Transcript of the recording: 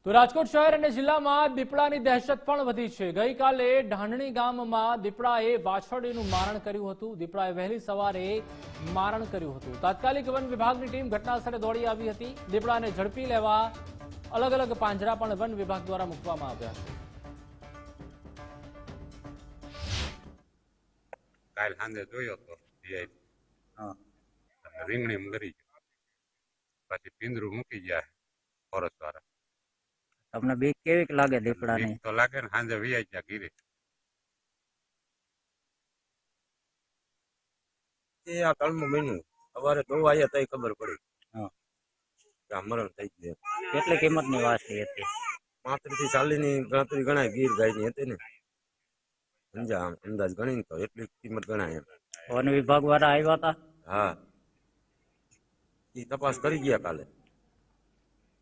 તો રાજકોટ શહેર અને જિલ્લામાં દીપડાની દહેશત પણ વધી છે। ગઈકાલે ઢાંઢણી ગામમાં દીપડાએ વાછરડીનું મારણ કર્યું હતું। દીપડાએ વહેલી સવારે મારણ કર્યું હતું। તાત્કાલિક વન વિભાગની ટીમ ઘટનાસ્થળે દોડી આવી હતી। દીપડાને ઝડપી લેવા અલગ અલગ પાંજરા પણ વન વિભાગ દ્વારા મૂકવામાં આવ્યા છે। કાલ સાંજે જોયો તો રીંગણી મરી ગયો, પછી પિંજરું મૂકી ગયા ફોરેસ્ટ વાળા। તમને બીક કેવી લાગે દીપડાની? બીક તો લાગે ને, સાંજે વિયાઈ ગયા ગીરે। એ આ કાળમાં બન્યું, સવારે જોવા આવ્યા તઈ ખબર પડી કે આ મરણ થઈ ગયું। કેટલી કિંમતની વાસળી હતી? 35 થી 40 ની ગણતરી ગણાય, ગીર ગાયની હતી ને, અંદાજ ગણી તો એટલી કિંમત ગણાય એમ। વન વિભાગ વાળા આવ્યા હતા? હા, એ તપાસ કરી ગયા કાલે।